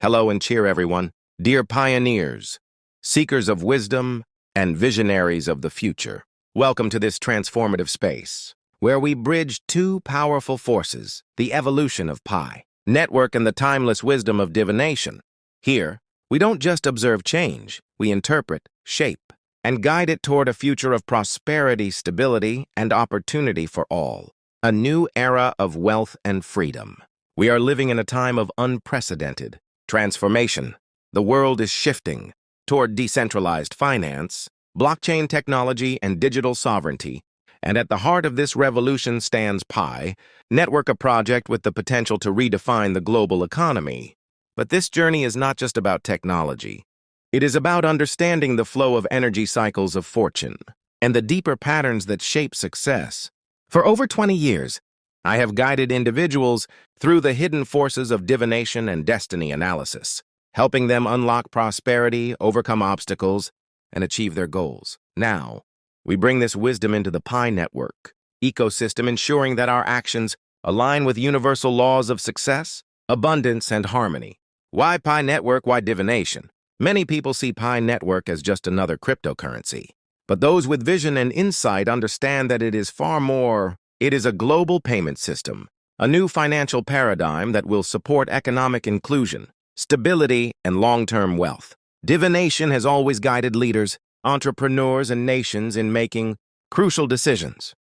Hello and cheer, everyone. Dear pioneers, seekers of wisdom, and visionaries of the future, welcome to this transformative space, where we bridge two powerful forces, the evolution of Pi, network, and the timeless wisdom of divination. Here, we don't just observe change, we interpret, shape, and guide it toward a future of prosperity, stability, and opportunity for all. A new era of wealth and freedom. We are living in a time of unprecedented transformation. The world is shifting toward decentralized finance, blockchain technology, and digital sovereignty. And at the heart of this revolution stands Pi, network, a project with the potential to redefine the global economy. But this journey is not just about technology. It is about understanding the flow of energy cycles of fortune and the deeper patterns that shape success. For over 20 years, I have guided individuals through the hidden forces of divination and destiny analysis, helping them unlock prosperity, overcome obstacles, and achieve their goals. Now, we bring this wisdom into the Pi network ecosystem, ensuring that our actions align with universal laws of success, abundance, and harmony. Why Pi network? Why divination? Many people see Pi network as just another cryptocurrency. But those with vision and insight understand that it is far more. It is a global payment system, a new financial paradigm that will support economic inclusion, stability, and long-term wealth. Divination has always guided leaders, entrepreneurs, and nations in making crucial decisions.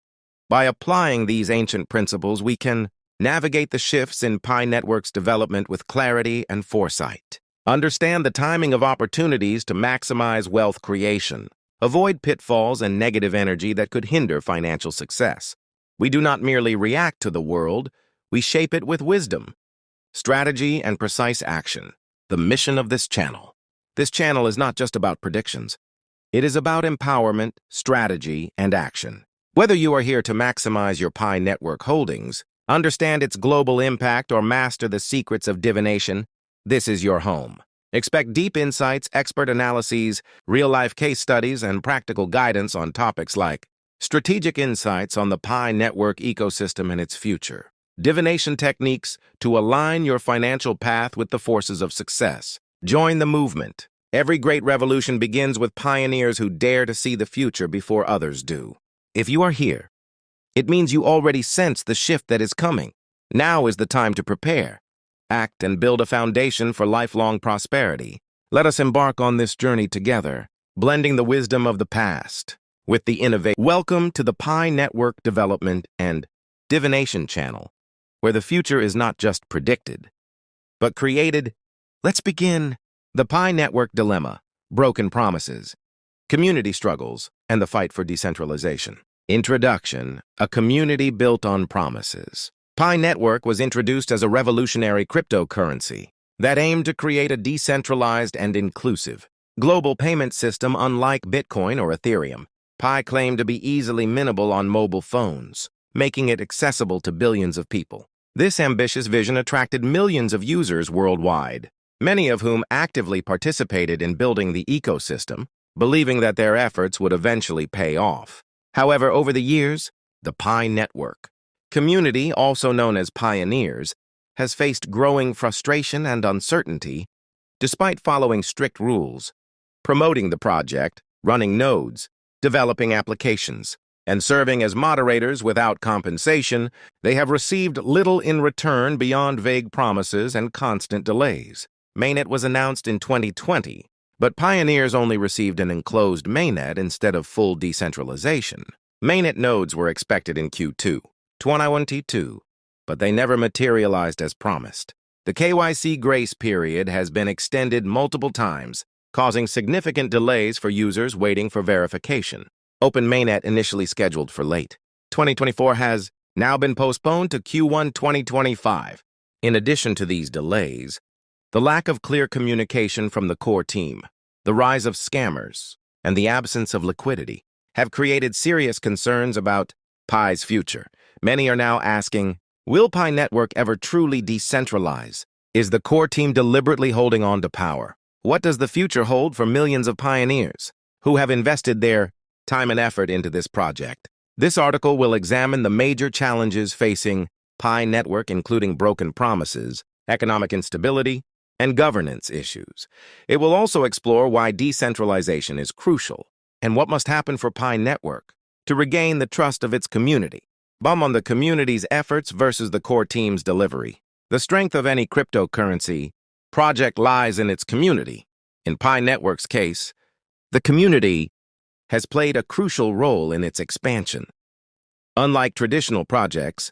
By applying these ancient principles, we can navigate the shifts in Pi Network's development with clarity and foresight. Understand the timing of opportunities to maximize wealth creation. Avoid pitfalls and negative energy that could hinder financial success. We do not merely react to the world, we shape it with wisdom, strategy, and precise action. The mission of this channel. This channel is not just about predictions. It is about empowerment, strategy, and action. Whether you are here to maximize your Pi network holdings, understand its global impact, or master the secrets of divination, this is your home. Expect deep insights, expert analyses, real-life case studies, and practical guidance on topics like strategic insights on the Pi network ecosystem and its future, divination techniques to align your financial path with the forces of success. Join the movement. Every great revolution begins with pioneers who dare to see the future before others do. If you are here, it means you already sense the shift that is coming. Now is the time to prepare, act, and build a foundation for lifelong prosperity. Let us embark on this journey together, blending the wisdom of the past with the innovation. Welcome to the Pi Network Development and Divination Channel, where the future is not just predicted, but created. Let's begin. The Pi Network Dilemma, Broken Promises, Community Struggles, and the Fight for Decentralization. Introduction: a community built on promises. Pi Network was introduced as a revolutionary cryptocurrency that aimed to create a decentralized and inclusive global payment system unlike Bitcoin or Ethereum. Pi claimed to be easily minable on mobile phones, making it accessible to billions of people. This ambitious vision attracted millions of users worldwide, many of whom actively participated in building the ecosystem, believing that their efforts would eventually pay off. However, over the years, the Pi Network community, also known as pioneers, has faced growing frustration and uncertainty. Despite following strict rules, promoting the project, running nodes, developing applications, and serving as moderators without compensation, they have received little in return beyond vague promises and constant delays. Mainnet was announced in 2020, but pioneers only received an enclosed mainnet instead of full decentralization. Mainnet nodes were expected in Q2 2022, but they never materialized as promised. The KYC grace period has been extended multiple times, causing significant delays for users waiting for verification. Open mainnet, initially scheduled for late 2024, has now been postponed to Q1 2025. In addition to these delays, the lack of clear communication from the core team, the rise of scammers, and the absence of liquidity have created serious concerns about Pi's future. Many are now asking, will Pi Network ever truly decentralize? Is the core team deliberately holding on to power? What does the future hold for millions of pioneers who have invested their time and effort into this project? This article will examine the major challenges facing Pi Network, including broken promises, economic instability, and governance issues. It will also explore why decentralization is crucial and what must happen for Pi Network to regain the trust of its community. On the community's efforts versus the core team's delivery. The strength of any cryptocurrency project lies in its community. In Pi Network's case, the community has played a crucial role in its expansion. Unlike traditional projects,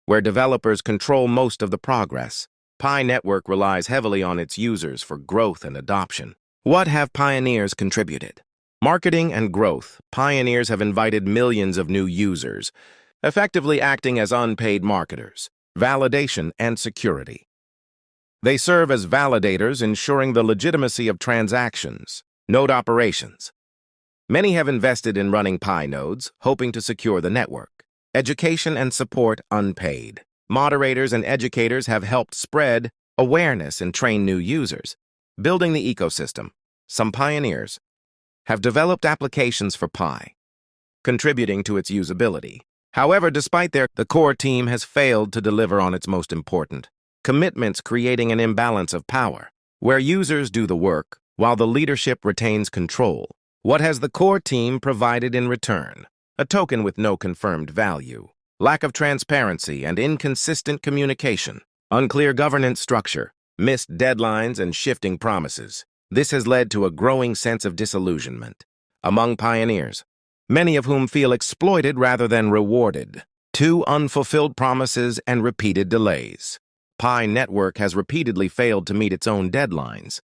where developers control most of the progress, Pi Network relies heavily on its users for growth and adoption. What have pioneers contributed? Marketing and growth. Pioneers have invited millions of new users, effectively acting as unpaid marketers. Validation and security. They serve as validators, ensuring the legitimacy of transactions. Node operations. Many have invested in running Pi nodes, hoping to secure the network. Education and support unpaid. Moderators and educators have helped spread awareness and train new users. Building the ecosystem. Some pioneers have developed applications for Pi, contributing to its usability. However, despite the core team has failed to deliver on its most important commitments, creating an imbalance of power, where users do the work while the leadership retains control. What has the core team provided in return? A token with no confirmed value. Lack of transparency and inconsistent communication. Unclear governance structure. Missed deadlines and shifting promises. This has led to a growing sense of disillusionment among pioneers, many of whom feel exploited rather than rewarded. 2 unfulfilled promises and repeated delays. Pi Network has repeatedly failed to meet its own deadlines,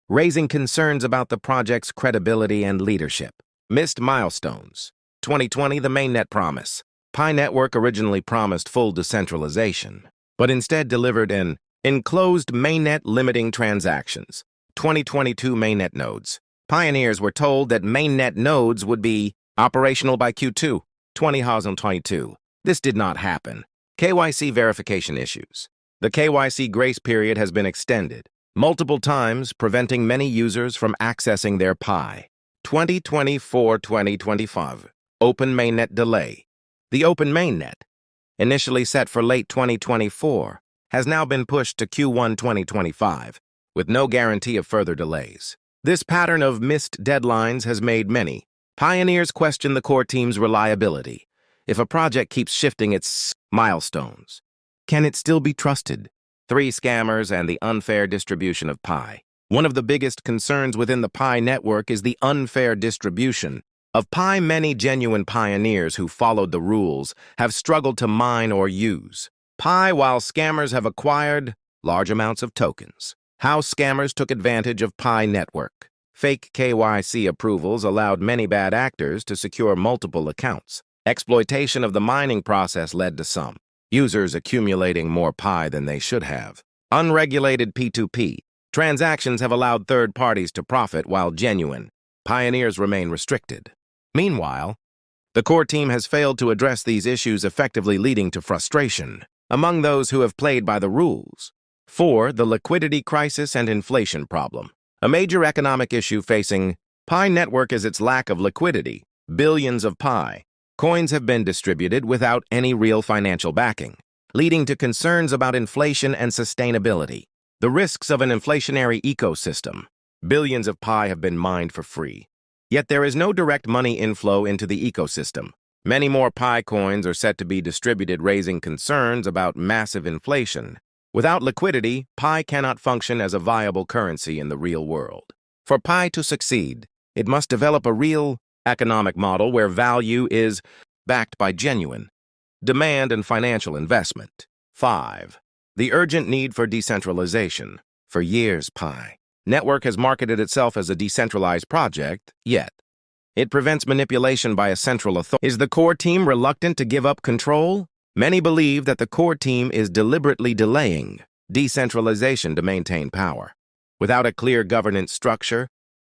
raising concerns about the project's credibility and leadership. Missed milestones. 2020, the mainnet promise. Pi Network originally promised full decentralization, but instead delivered an enclosed mainnet limiting transactions. 2022 mainnet nodes. Pioneers were told that mainnet nodes would be operational by Q2 2022. This did not happen. KYC verification issues. The KYC grace period has been extended multiple times, preventing many users from accessing their Pi. 2024-2025. Open mainnet delay. The open mainnet, initially set for late 2024, has now been pushed to Q1 2025, with no guarantee of further delays. This pattern of missed deadlines has made many pioneers question the core team's reliability. If a project keeps shifting its milestones, can it still be trusted? 3 scammers and the unfair distribution of Pi. One of the biggest concerns within the Pi network is the unfair distribution of Pi. Many genuine pioneers who followed the rules have struggled to mine or use Pi, while scammers have acquired large amounts of tokens. How scammers took advantage of Pi network. Fake KYC approvals allowed many bad actors to secure multiple accounts. Exploitation of the mining process led to some users accumulating more Pi than they should have. Unregulated P2P transactions have allowed third parties to profit while genuine pioneers remain restricted. Meanwhile, the core team has failed to address these issues effectively, leading to frustration among those who have played by the rules. 4. The liquidity crisis and inflation problem. A major economic issue facing Pi Network is its lack of liquidity. Billions of Pi coins have been distributed without any real financial backing, leading to concerns about inflation and sustainability. The risks of an inflationary ecosystem. Billions of Pi have been mined for free, yet there is no direct money inflow into the ecosystem. Many more Pi coins are set to be distributed, raising concerns about massive inflation. Without liquidity, Pi cannot function as a viable currency in the real world. For Pi to succeed, it must develop a real economic model where value is backed by genuine demand and financial investment. 5. The urgent need for decentralization. For years, Pi Network has marketed itself as a decentralized project, yet it prevents manipulation by a central authority. Is the core team reluctant to give up control? Many believe that the core team is deliberately delaying decentralization to maintain power. Without a clear governance structure,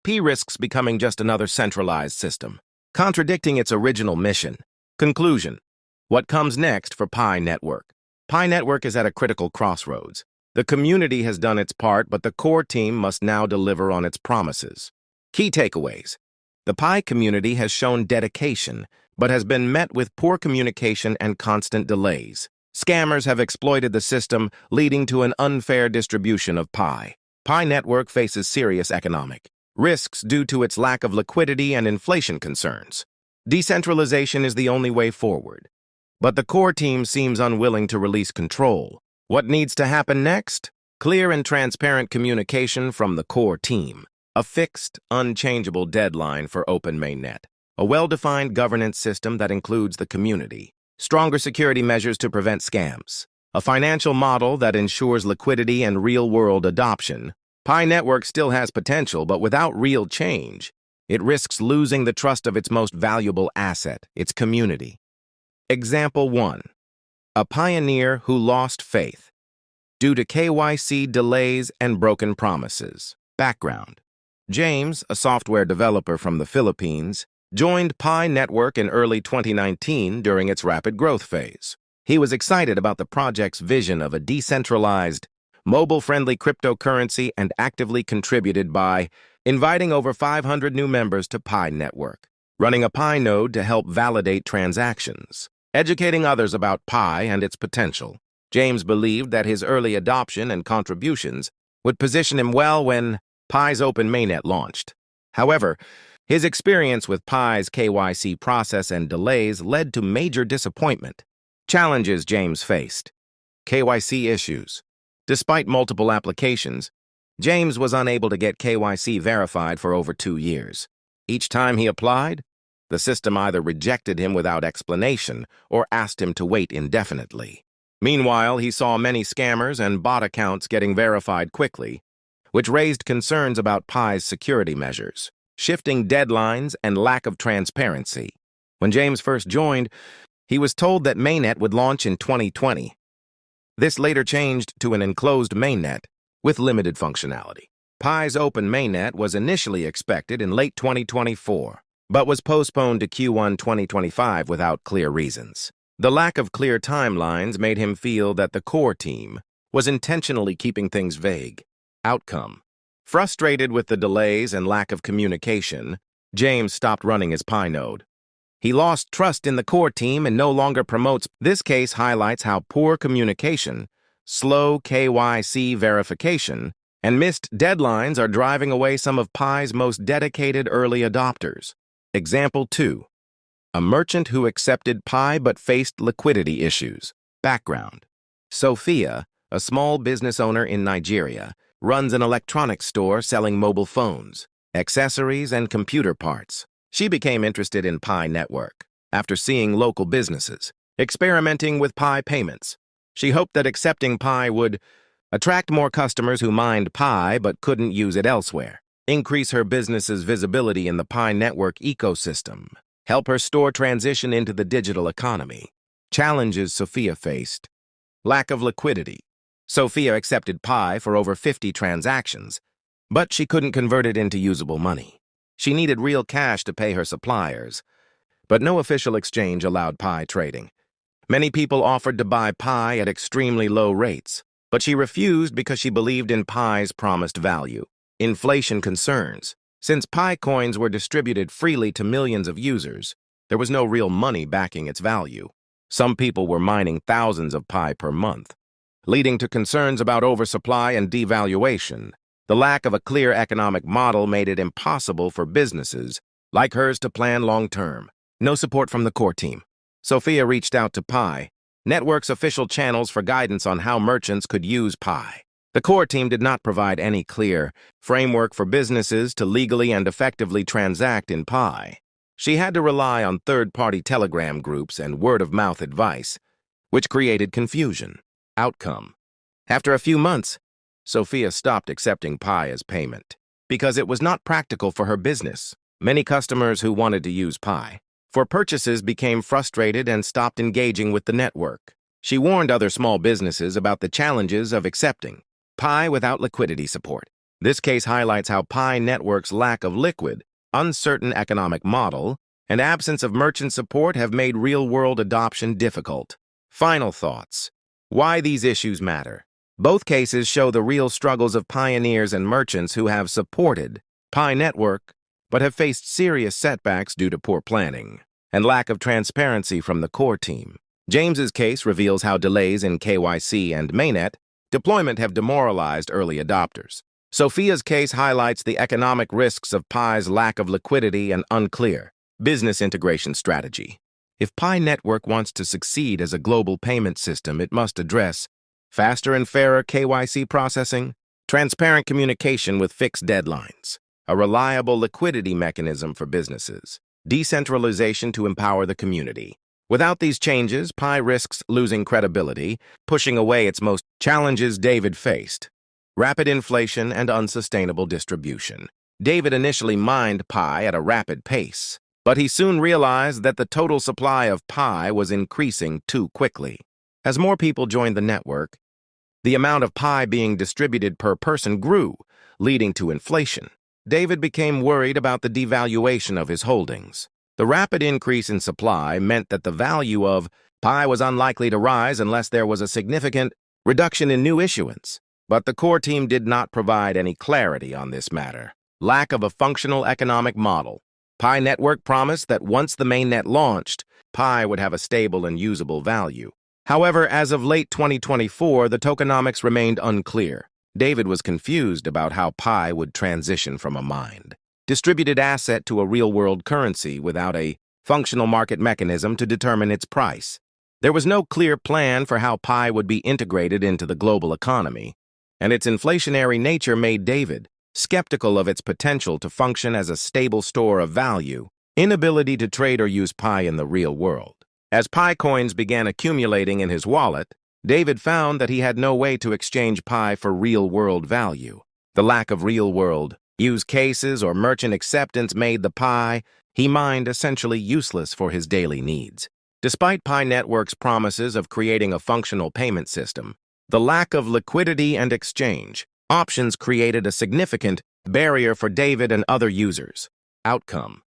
Pi risks becoming just another centralized system, contradicting its original mission. Conclusion. What comes next for Pi Network? Pi Network is at a critical crossroads. The community has done its part, but the core team must now deliver on its promises. Key takeaways. The Pi community has shown dedication, but has been met with poor communication and constant delays. Scammers have exploited the system, leading to an unfair distribution of Pi. Pi Network faces serious economic risks due to its lack of liquidity and inflation concerns. Decentralization is the only way forward, but the core team seems unwilling to release control. What needs to happen next? Clear and transparent communication from the core team, a fixed, unchangeable deadline for open mainnet, a well-defined governance system that includes the community, stronger security measures to prevent scams, a financial model that ensures liquidity and real-world adoption. Pi Network still has potential, but without real change, it risks losing the trust of its most valuable asset, its community. Example 1. A pioneer who lost faith due to KYC delays and broken promises. Background. James, a software developer from the Philippines, joined Pi Network in early 2019 during its rapid growth phase. He was excited about the project's vision of a decentralized, mobile-friendly cryptocurrency and actively contributed by inviting over 500 new members to Pi Network, running a Pi node to help validate transactions, educating others about Pi and its potential. James believed that his early adoption and contributions would position him well when Pi's open mainnet launched. However, his experience with Pi's KYC process and delays led to major disappointment. Challenges James faced. KYC issues. Despite multiple applications, James was unable to get KYC verified for over 2 years. Each time he applied, the system either rejected him without explanation or asked him to wait indefinitely. Meanwhile, he saw many scammers and bot accounts getting verified quickly, which raised concerns about Pi's security measures, shifting deadlines, and lack of transparency. When James first joined, he was told that mainnet would launch in 2020. This later changed to an enclosed mainnet with limited functionality. Pi's open mainnet was initially expected in late 2024, but was postponed to Q1 2025 without clear reasons. The lack of clear timelines made him feel that the core team was intentionally keeping things vague. Outcome. Frustrated with the delays and lack of communication, James stopped running his Pi node. He lost trust in the core team and no longer promotes. This case highlights how poor communication, slow KYC verification, and missed deadlines are driving away some of Pi's most dedicated early adopters. Example 2. A merchant who accepted Pi but faced liquidity issues. Background. Sophia, a small business owner in Nigeria, runs an electronics store selling mobile phones, accessories, and computer parts. She became interested in Pi Network after seeing local businesses experimenting with Pi payments. She hoped that accepting Pi would attract more customers who mined Pi but couldn't use it elsewhere, increase her business's visibility in the Pi Network ecosystem, help her store transition into the digital economy. Challenges Sophia faced. Lack of liquidity. Sophia accepted Pi for over 50 transactions, but she couldn't convert it into usable money. She needed real cash to pay her suppliers, but no official exchange allowed Pi trading. Many people offered to buy Pi at extremely low rates, but she refused because she believed in Pi's promised value. Inflation concerns. Since Pi coins were distributed freely to millions of users, there was no real money backing its value. Some people were mining thousands of Pi per month, leading to concerns about oversupply and devaluation. The lack of a clear economic model made it impossible for businesses like hers to plan long-term. No support from the core team. Sophia reached out to Pi Network's official channels for guidance on how merchants could use Pi. The core team did not provide any clear framework for businesses to legally and effectively transact in Pi. She had to rely on third-party Telegram groups and word-of-mouth advice, which created confusion. Outcome. After a few months, Sophia stopped accepting Pi as payment because it was not practical for her business. Many customers who wanted to use Pi for purchases became frustrated and stopped engaging with the network. She warned other small businesses about the challenges of accepting Pi without liquidity support. This case highlights how Pi Network's lack of liquid, uncertain economic model, and absence of merchant support have made real-world adoption difficult. Final thoughts. Why these issues matter. Both cases show the real struggles of pioneers and merchants who have supported Pi Network but have faced serious setbacks due to poor planning and lack of transparency from the core team. James's case reveals how delays in KYC and mainnet deployment have demoralized early adopters. Sophia's case highlights the economic risks of Pi's lack of liquidity and unclear business integration strategy. If Pi Network wants to succeed as a global payment system, it must address faster and fairer KYC processing, transparent communication with fixed deadlines, a reliable liquidity mechanism for businesses, decentralization to empower the community. Without these changes, Pi risks losing credibility, pushing away its most challenges David faced: rapid inflation and unsustainable distribution. David initially mined Pi at a rapid pace, but he soon realized that the total supply of Pi was increasing too quickly. As more people joined the network, the amount of Pi being distributed per person grew, leading to inflation. David became worried about the devaluation of his holdings. The rapid increase in supply meant that the value of Pi was unlikely to rise unless there was a significant reduction in new issuance. But the core team did not provide any clarity on this matter. Lack of a functional economic model. Pi Network promised that once the mainnet launched, Pi would have a stable and usable value. However, as of late 2024, the tokenomics remained unclear. David was confused about how Pi would transition from a mined, distributed asset to a real-world currency without a functional market mechanism to determine its price. There was no clear plan for how Pi would be integrated into the global economy, and its inflationary nature made David skeptical of its potential to function as a stable store of value. Inability to trade or use Pi in the real world. As Pi coins began accumulating in his wallet, David found that he had no way to exchange Pi for real-world value. The lack of real-world use cases or merchant acceptance made the Pi he mined essentially useless for his daily needs. Despite Pi Network's promises of creating a functional payment system, the lack of liquidity and exchange options created a significant barrier for David and other users. Outcome: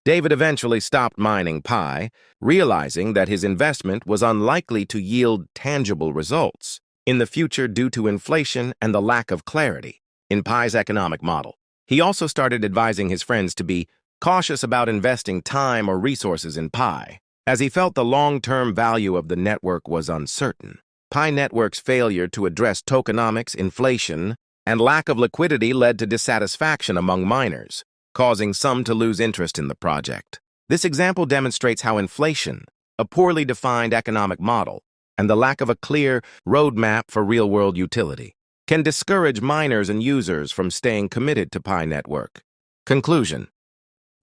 David eventually stopped mining Pi, realizing that his investment was unlikely to yield tangible results in the future due to inflation and the lack of clarity in Pi's economic model. He also started advising his friends to be cautious about investing time or resources in Pi, as he felt the long-term value of the network was uncertain. Pi Network's failure to address tokenomics, inflation, and lack of liquidity led to dissatisfaction among miners, causing some to lose interest in the project. This example demonstrates how inflation, a poorly defined economic model, and the lack of a clear roadmap for real-world utility can discourage miners and users from staying committed to Pi Network. Conclusion: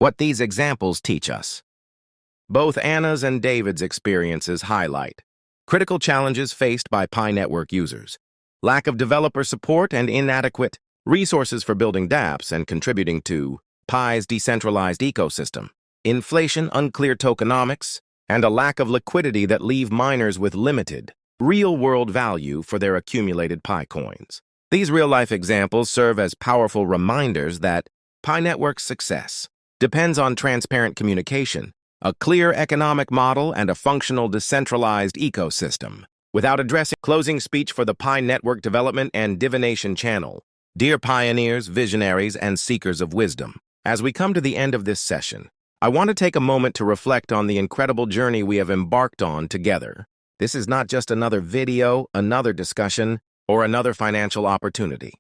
what these examples teach us. Both Anna's and David's experiences highlight critical challenges faced by Pi Network users: lack of developer support and inadequate resources for building dApps and contributing to Pi's decentralized ecosystem, inflation, unclear tokenomics, and a lack of liquidity that leave miners with limited, real-world value for their accumulated Pi coins. These real-life examples serve as powerful reminders that Pi Network's success depends on transparent communication, a clear economic model, and a functional decentralized ecosystem. Without addressing closing speech for the Pi Network Development and Divination Channel. Dear pioneers, visionaries, and seekers of wisdom, as we come to the end of this session, I want to take a moment to reflect on the incredible journey we have embarked on together. This is not just another video, another discussion, or another financial opportunity.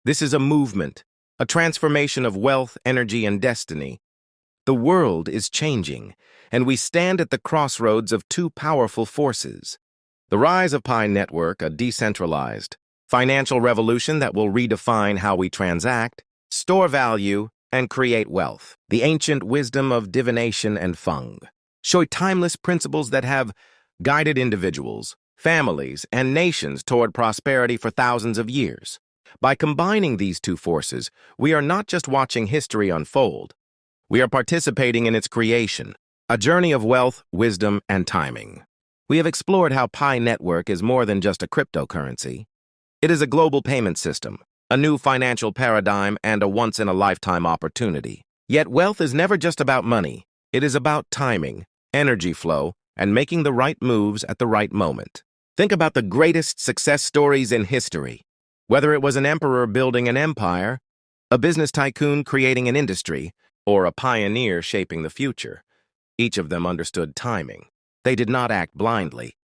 This is a movement, a transformation of wealth, energy, and destiny. The world is changing, and we stand at the crossroads of two powerful forces. The rise of Pi Network, a decentralized financial revolution that will redefine how we transact, store value, and create wealth. The ancient wisdom of divination and feng show timeless principles that have guided individuals, families, and nations toward prosperity for thousands of years. By combining these two forces, we are not just watching history unfold, we are participating in its creation, a journey of wealth, wisdom, and timing. We have explored how Pi Network is more than just a cryptocurrency. It is a global payment system, a new financial paradigm, and a once-in-a-lifetime opportunity. Yet wealth is never just about money. It is about timing, energy flow, and making the right moves at the right moment. Think about the greatest success stories in history. Whether it was an emperor building an empire, a business tycoon creating an industry, or a pioneer shaping the future, each of them understood timing. They did not act blindly.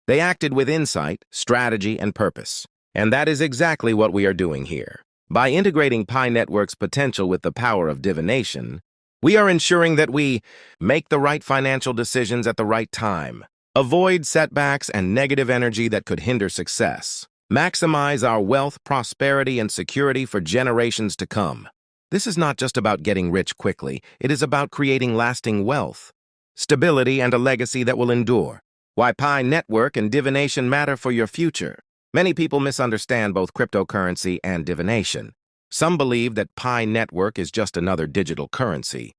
They acted with insight, strategy, and purpose. And that is exactly what we are doing here. By integrating Pi Network's potential with the power of divination, we are ensuring that we make the right financial decisions at the right time, avoid setbacks and negative energy that could hinder success, maximize our wealth, prosperity, and security for generations to come. This is not just about getting rich quickly. It is about creating lasting wealth, stability, and a legacy that will endure. Why Pi Network and divination matter for your future. Many people misunderstand both cryptocurrency and divination. Some believe that Pi Network is just another digital currency,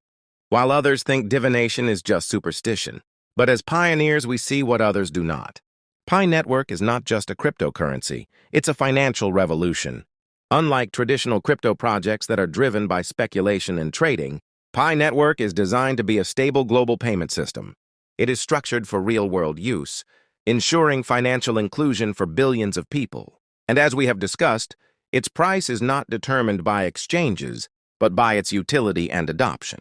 while others think divination is just superstition. But as pioneers, we see what others do not. Pi Network is not just a cryptocurrency, it's a financial revolution. Unlike traditional crypto projects that are driven by speculation and trading, Pi Network is designed to be a stable global payment system. It is structured for real-world use, ensuring financial inclusion for billions of people. And as we have discussed, its price is not determined by exchanges, but by its utility and adoption.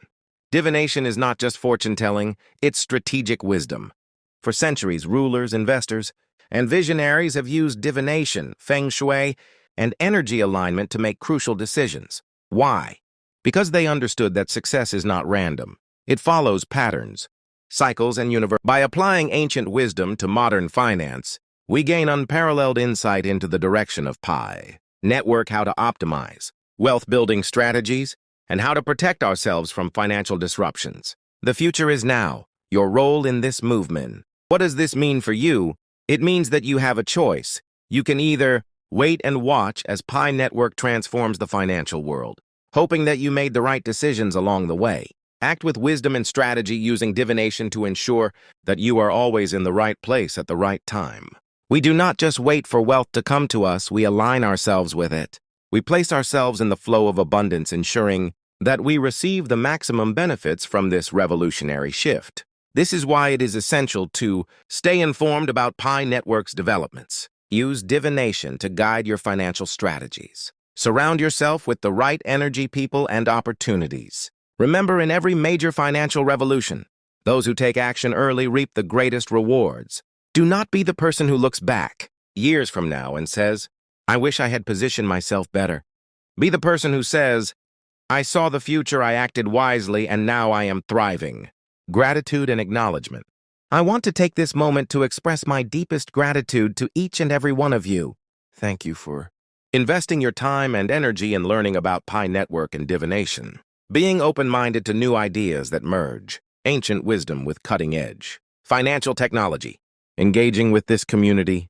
Divination is not just fortune-telling, it's strategic wisdom. For centuries, rulers, investors, and visionaries have used divination, feng shui, and energy alignment to make crucial decisions. Why? Because they understood that success is not random. It follows patterns, cycles, and universe. By applying ancient wisdom to modern finance, we gain unparalleled insight into the direction of Pi Network, how to optimize, wealth-building strategies, and how to protect ourselves from financial disruptions. The future is now. Your role in this movement. What does this mean for you? It means that you have a choice. You can either wait and watch as Pi Network transforms the financial world, hoping that you made the right decisions along the way. Act with wisdom and strategy, using divination to ensure that you are always in the right place at the right time. We do not just wait for wealth to come to us, we align ourselves with it. We place ourselves in the flow of abundance, ensuring that we receive the maximum benefits from this revolutionary shift. This is why it is essential to stay informed about Pi Network's developments. Use divination to guide your financial strategies. Surround yourself with the right energy, people, and opportunities. Remember, in every major financial revolution, those who take action early reap the greatest rewards. Do not be the person who looks back years from now and says, "I wish I had positioned myself better." Be the person who says, "I saw the future, I acted wisely, and now I am thriving." Gratitude and acknowledgement. I want to take this moment to express my deepest gratitude to each and every one of you. Thank you for investing your time and energy in learning about Pi Network and divination. Being open-minded to new ideas that merge ancient wisdom with cutting-edge financial technology. Engaging with this community,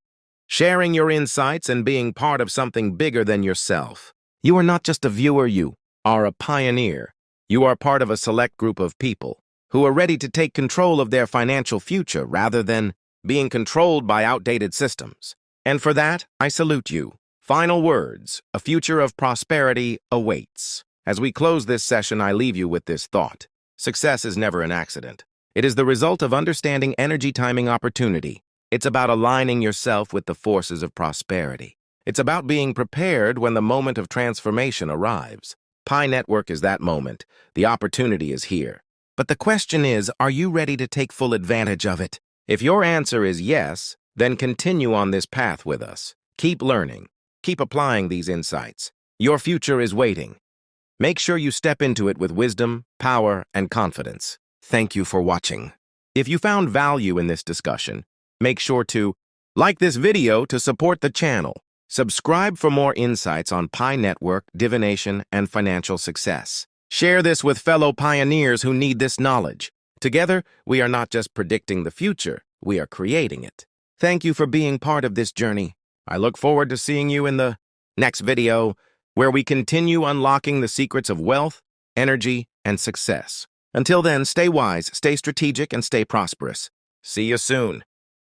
sharing your insights, and being part of something bigger than yourself. You are not just a viewer, you are a pioneer. You are part of a select group of people who are ready to take control of their financial future rather than being controlled by outdated systems. And for that, I salute you. Final words: a future of prosperity awaits. As we close this session, I leave you with this thought. Success is never an accident. It is the result of understanding energy, timing, opportunity. It's about aligning yourself with the forces of prosperity. It's about being prepared when the moment of transformation arrives. Pi Network is that moment. The opportunity is here. But the question is, are you ready to take full advantage of it? If your answer is yes, then continue on this path with us. Keep learning. Keep applying these insights. Your future is waiting. Make sure you step into it with wisdom, power, and confidence. Thank you for watching. If you found value in this discussion, make sure to like this video to support the channel. Subscribe for more insights on Pi Network, divination, and financial success. Share this with fellow pioneers who need this knowledge. Together, we are not just predicting the future, we are creating it. Thank you for being part of this journey. I look forward to seeing you in the next video, where we continue unlocking the secrets of wealth, energy, and success. Until then, stay wise, stay strategic, and stay prosperous. See you soon.